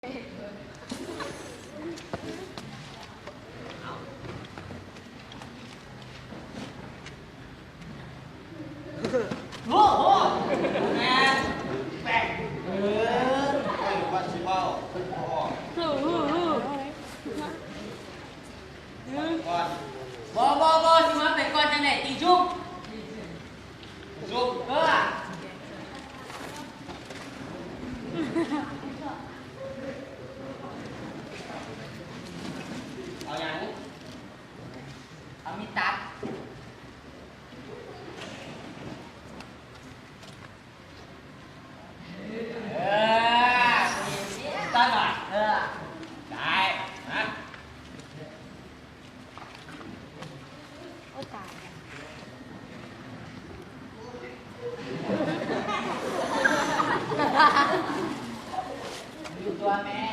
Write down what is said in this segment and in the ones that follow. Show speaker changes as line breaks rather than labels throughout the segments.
โอ้โหแม่แปลก
ว่าชิบ้าก่อน
บอสิมาเป็นก่อนจังไหนตีชุบ
เอาอย่างนี้
เอามีตัดตัดหน่อยได้นะ
โอ้ตาย
อยู่ตัวแม่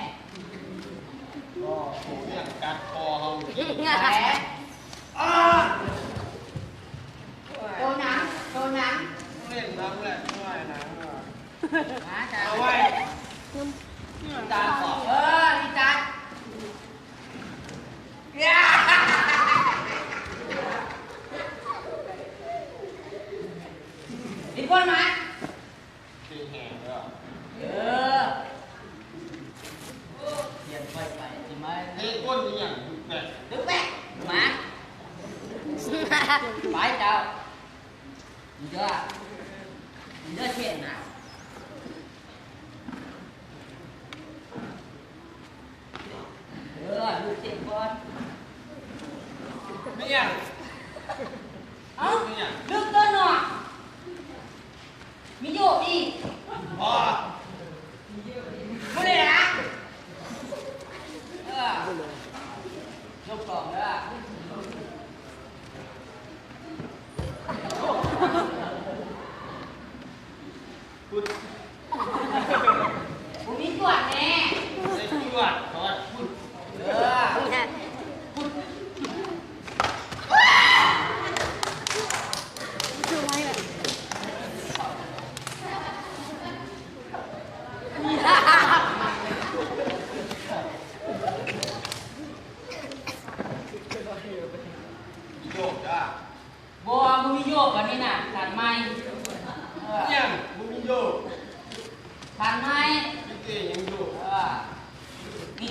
ก็ถูกเนี่ยกัดคอเขา
แผลโดนน้ำ
เล่นน้ำแหละไม่นะ
มาจ้า
เอาไว้
จานสองนี่จานอีกคนมา
ตีแห้งด้วย
เปลี่ยนไปสิมา
นี่ก้นนี่อย่างแบบ
ดึกแป๊กมาไปเจ้าดีเด้อเทียนนะลูกเทียนก่อน
นี่อย่าง
เอ้าลึกเกินหน่อยมีโยกอีก
พอ
ไม่ได้นะยกกล่องแล้ว
พูด
ผมมีตรวจแน่
ได้จวดทอดพูด
คือไว้แบบ
โยกจ้า
บัวมึงมีโยกกันนี่น่ะขันไม้
อย่างมึงมีโยก
ขันไม้
พี่เก๋ยังโยก
นี่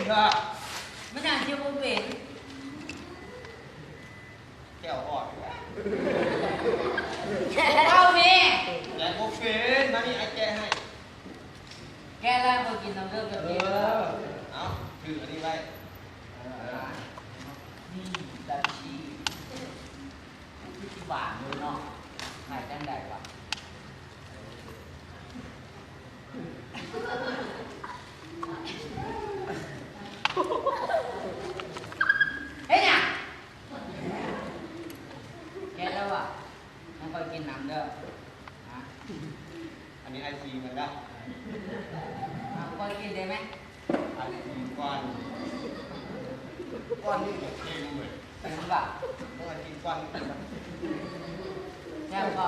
เด้อ
ไม่น่าเชื่อว่าเป็น
แก้วอ่อนว่ะ
เอาแม่
แกโอเป็นมานี่ไอ้แกให้
แกแล้วมากินน้ำเลือดแบบนี้
เอาถืออันนี้ไว้
นี่ดัชชีที่บานเลยเนาะหายจังได้ปะเฮ้ยเนี่ยแกแล้วอ่ะมันคอยกินน้ำเด้อฮะ
อันนี้ไอซีมันได้
คอยกินได้ไหม
ไอซีก้อนก้อนนี่หมดเองเหมือน
เห็นปะ
ต้องไอซีก้อนนี่เป็น
แค่ปะ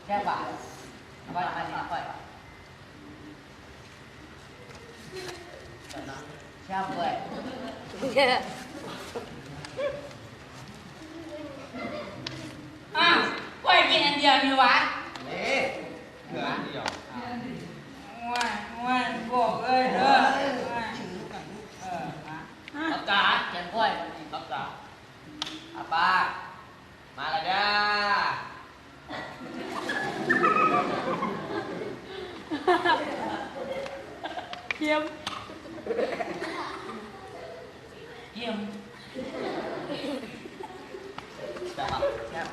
แค่ปะไปอันนี้ไปแค่เปิดอ่ะไปกินอันเดียวนี่วะ
นี่เหลืออันเดียว
ว้ายบอกเลยเด้อเอากาดแกงกล้วยมันนี่
รับจ้า
อาป้า
มาแล้วจ้า
เยี่ยม
เยี่ยม
จ้า
แซ่บ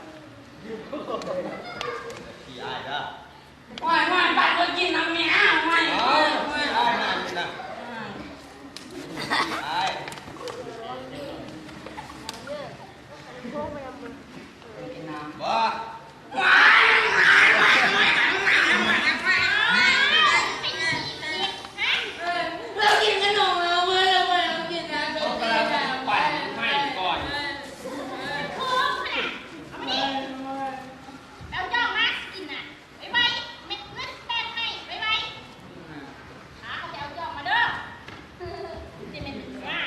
พี่ไอ้เด้อ
ว้ายป้าก็กินน้ำเมียว้าย
อ๋อพี่ไอ้นั่นนะพี่ไอ้
กินน้ำ
บ่
เรากินขนมแล้วเว้ยเราไม่ต้องกินน้ำ
ต้องกำลังปั่นให้ก่อน
แล้วย่อมากินน่ะไว้ไว้เม็ดเงินแป้งให้ไว้ไว้หาเขาจะเอาย่อมาเด้อจะเป็นว่า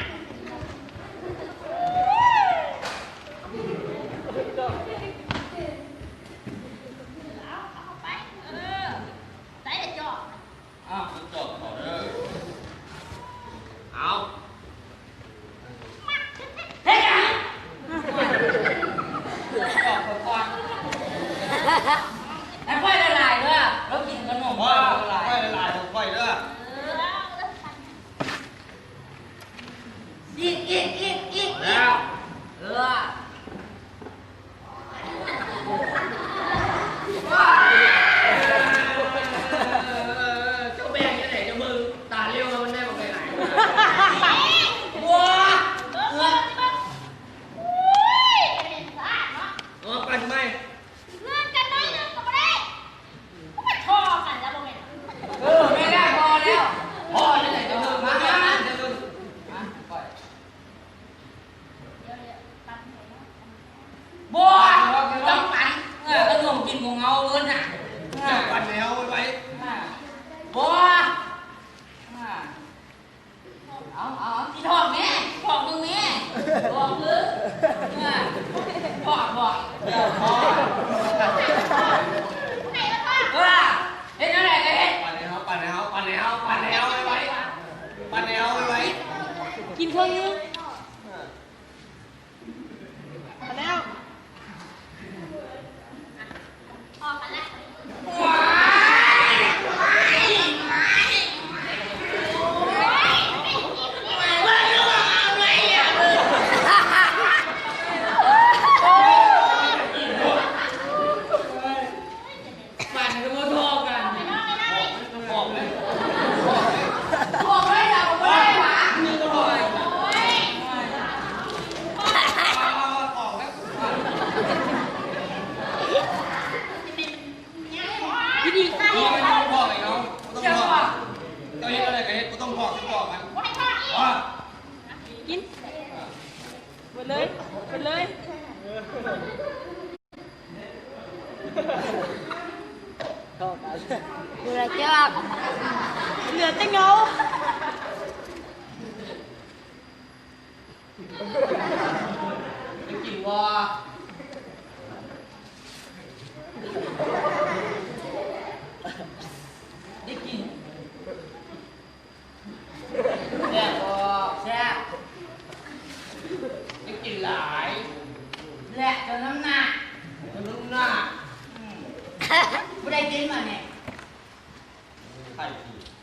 เอาเข้าไปใส่แต่ย่อ
อ้าว
จบต่อเด้อเอา
เฮ้ยยังออกก่อนไอ้ค่อยละลายด้วยเรากินขนม
ค่
ก็
อย
ละลาย
ค่อยละลายค่อยเด้อ
อีก
แล้ว
เออ
เจ้าแบงยังไหนเจ้ามือตาเลี้ยวมันได้บอกไปไหน
บัว
อ๋อปั่นไหม
เออไม่ได้พอแล้วพอแล้วไหนจะมึงมาจะมึงมาปล่อยบัวต้องปั่นขนมกินของเงาเอิ้นน่ะ
ปั่นแล้วไว้
บัวเอาที่ทองแม่บอกมึงแม่บอกมึงบอกเดี๋ยวพอเห็นอะไรกันเห็น
ปั่นแล้วปั่นแล้วปั่นแล้วปั่นแล้วไว้ปั่นแล้วไว้
กินเครื่องนึงมาแล้ว
ว้ปั่นกับโมโทกันบอกเลยเราไม่ได้หวานมีก็บอก
พี่ดี
พ่อไม่ต้องพ่อไอ้น้องต้อง
เชื่อ
พ่อ
ป่ะ
เจ้าเฮ็ดอะไรกันเฮ็ดกูต้องพ่อกูพ่อมันพ่อ
กินหมดเลยหมดเลย เหลือเจ้าเหลือแต่เงา
ไม่กี่ว่าได้กินแย่ก็
ไข่ที